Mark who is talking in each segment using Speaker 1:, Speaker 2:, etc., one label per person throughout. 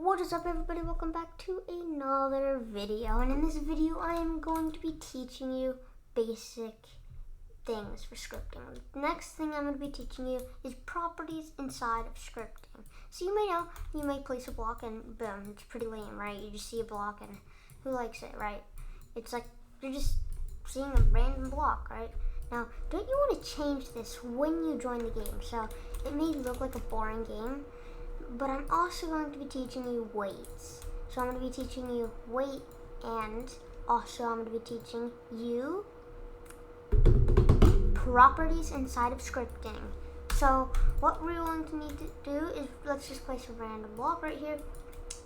Speaker 1: What is up, everybody? Welcome back to another video, and in this video I am going to be teaching you basic things for scripting. The next thing I'm going to be teaching you is properties inside of scripting. So you may know, you may place a block and boom, it's pretty lame, right? You just see a block and who likes it, right? It's like you're just seeing a random block, right? Now, don't you want to change this when you join the game? So it may look like a boring game, but I'm also going to be teaching you weights. So I'm going to be teaching you weight, and also I'm going to be teaching you properties inside of scripting. So what we're going to need to do is, let's just place a random block right here,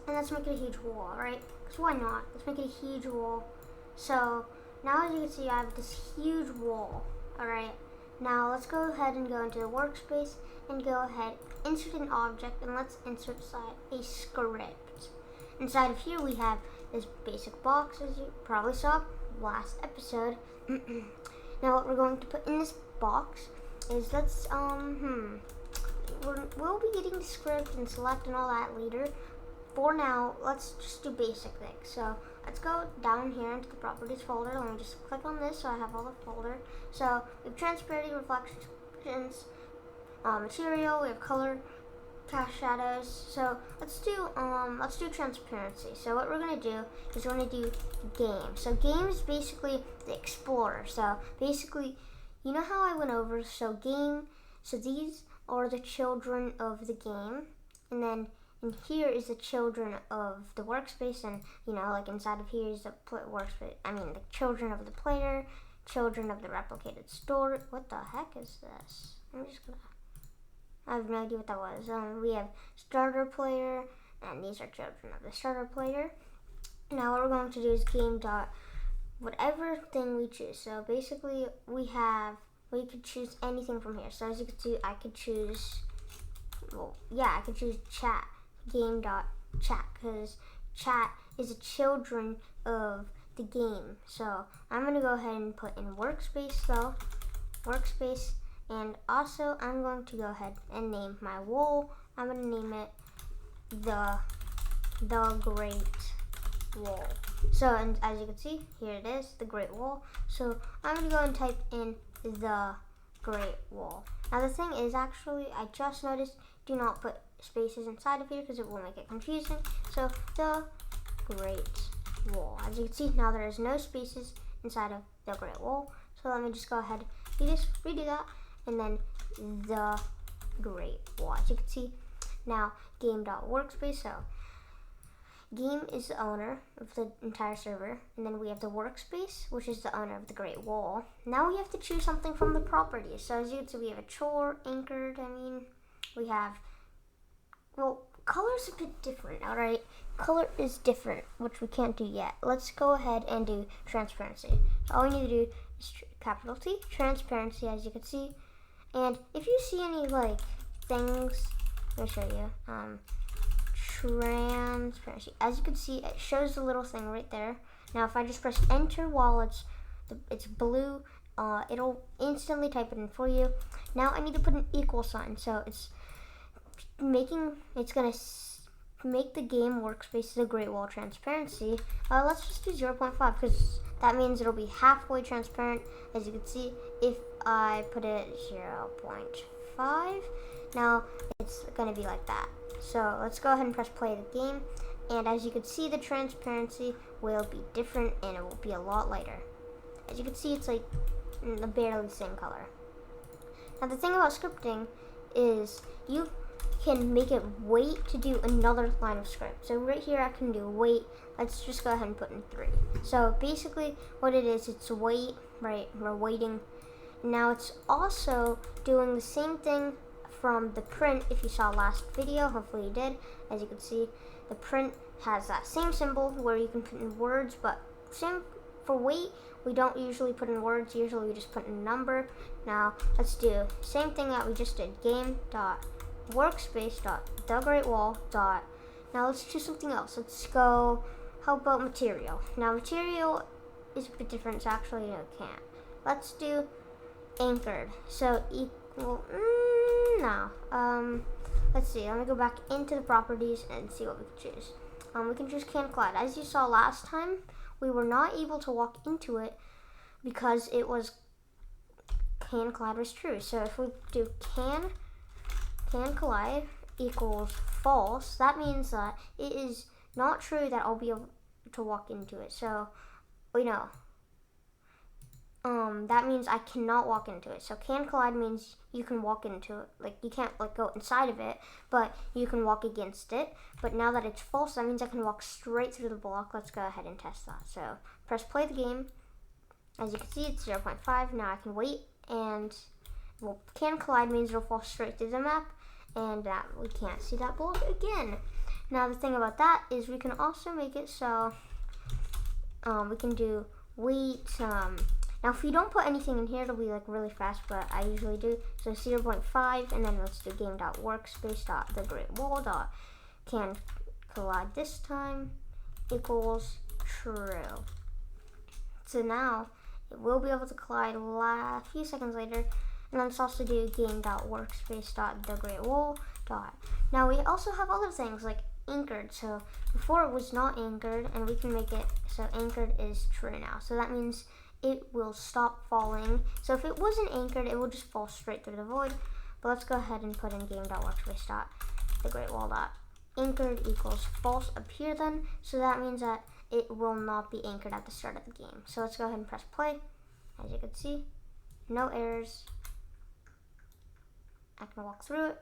Speaker 1: and let's make it a huge wall, right? Because why not? Let's make it a huge wall. So now, as you can see, I have this huge wall, alright? Now let's go ahead and go into the workspace and go ahead, insert an object, and let's insert inside a script. Inside of here we have this basic box, as you probably saw last episode. Now what we're going to put in this box is, let's we'll be getting the script and select and all that later. For now, let's just do basic things. So let's go down here into the properties folder. Let me just click on this so I have all the folder. So we have transparency, reflections, material, we have color, cast shadows. So let's do transparency. So what we're gonna do is we're gonna do game. So game is basically the explorer. So basically, you know how I went over, so these are the children of the game, and then in here is the children of the workspace, and like inside of here is the workspace. I mean, the children of the player, children of the replicated story. What the heck is this? I have no idea what that was. We have starter player, and these are children of the starter player. Now what we're going to do is game dot whatever thing we choose. So basically we could choose anything from here. So as you can see, I could choose, I could choose chat. Game dot chat, because chat is the children of the game. So I'm gonna go ahead and put in workspace though, workspace, and also I'm going to go ahead and name my wall. I'm gonna name it the Great Wall. So, and as you can see, here it is, the Great Wall. So I'm gonna go and type in the Great Wall. Now the thing is, actually, I just noticed, do not put spaces inside of here because it will make it confusing. So the Great Wall. As you can see, now there is no spaces inside of the Great Wall. So let me just go ahead, redo that, and then the Great Wall. As you can see, now game.workspace. So game is the owner of the entire server, and then we have the workspace, which is the owner of the Great Wall. Now we have to choose something from the properties. So as you can see, we have a chore, anchored, we have, color's a bit different, alright? Color is different, which we can't do yet. Let's go ahead and do transparency. So all we need to do is capital T, transparency, as you can see. And if you see any things, let me show you. Transparency. As you can see, it shows the little thing right there. Now if I just press enter while it's blue, it'll instantly type it in for you. Now I need to put an equal sign, so it's gonna make the game workspace the Great Wall transparency. Let's just do 0.5 because that means it'll be halfway transparent. As you can see, if I put it 0.5, now it's gonna be like that. So let's go ahead and press play the game, and as you can see, the transparency will be different and it will be a lot lighter. As you can see, it's like barely the same color. Now the thing about scripting is you can make it wait to do another line of script. So right here I can do wait. Let's just go ahead and put in 3. So basically what it is, it's wait, right? We're waiting. Now it's also doing the same thing from the print. If you saw last video, hopefully you did. As you can see, the print has that same symbol where you can put in words, but same for wait, we don't usually put in words, usually we just put in a number. Now let's do same thing that we just did, game.workspace.thegreatwall. Now let's choose something else. Let's go, how about material? Now material is a bit different, so actually no, it can't. Let's do anchored. So equal, no. let's see. Let me go back into the properties and see what we can choose. We can choose can collide. As you saw last time, we were not able to walk into it because it was can collide was true. So if we do can collide equals false, that means that it is not true that I'll be able to walk into it. So we know. That means I cannot walk into it. So can collide means you can walk into it. Like you can't like go inside of it, but you can walk against it. But now that it's false, that means I can walk straight through the block. Let's go ahead and test that. So press play the game. As you can see, it's 0.5. Now I can wait, and well, can collide means it'll fall straight through the map, and that we can't see that block again. Now the thing about that is we can also make it so we can do wait. Now if you don't put anything in here, it'll be like really fast, but I usually do. So 0.5, and then let's do game.workspace.thegreatwall.can collide this time equals true. So now it will be able to collide a few seconds later. And then let's also do game.workspace.thegreatwall. Now we also have other things like anchored. So before it was not anchored, and we can make it so anchored is true now. So that means it will stop falling. So if it wasn't anchored, it will just fall straight through the void. But let's go ahead and put in game.workspace.thegreatwall.anchored equals false up here then. So that means that it will not be anchored at the start of the game. So let's go ahead and press play. As you can see, no errors. I can walk through it.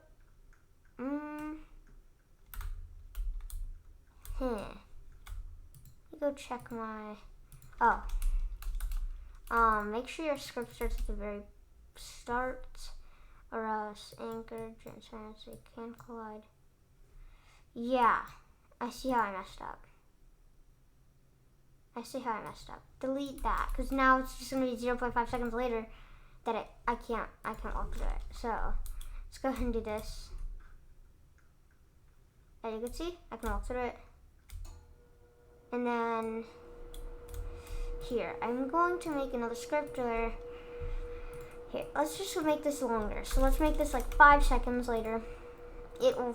Speaker 1: Let me go check my, make sure your script starts at the very start, or else anchored, transparency, can collide. Yeah, I see how I messed up. Delete that, because now it's just going to be 0.5 seconds later that I can't walk through it. So let's go ahead and do this. As you can see, I can walk through it. And then here, I'm going to make another script where, here, let's just make this longer. So let's make this like 5 seconds later. It will,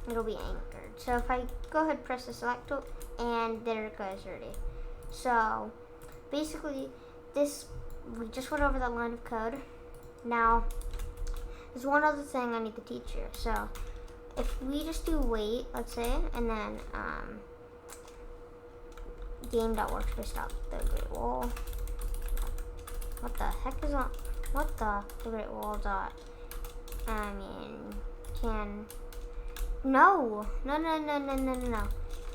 Speaker 1: it'll be anchored. So if I go ahead and press the select tool, and there it goes already. So basically we just went over that line of code. Now there's one other thing I need to teach you. So if we just do wait, let's say, and then game.workspace.thegreatwall. What the heck is on? What the great wall dot? No.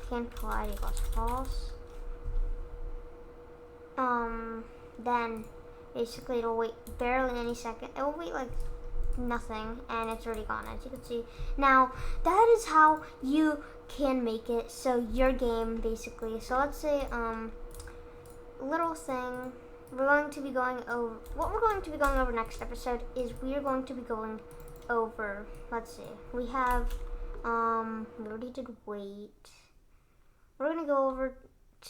Speaker 1: Can collide equals false. Then basically it'll wait barely any second. It will wait like nothing, and it's already gone, as you can see. Now that is how you can make it so your game basically. So let's say little thing we're going to be going over. What we're going to be going over next episode is we are going to be going over, let's see, we have we already did wait. We're gonna go over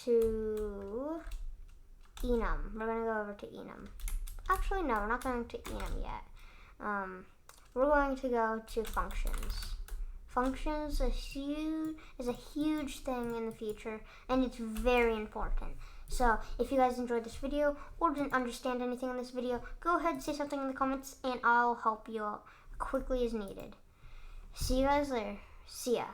Speaker 1: to enum. Actually, no, we're not going to enum yet. We're going to go to functions. Functions is a huge thing in the future, and it's very important. So if you guys enjoyed this video or didn't understand anything in this video, go ahead and say something in the comments, and I'll help you out quickly as needed. See you guys later. See ya.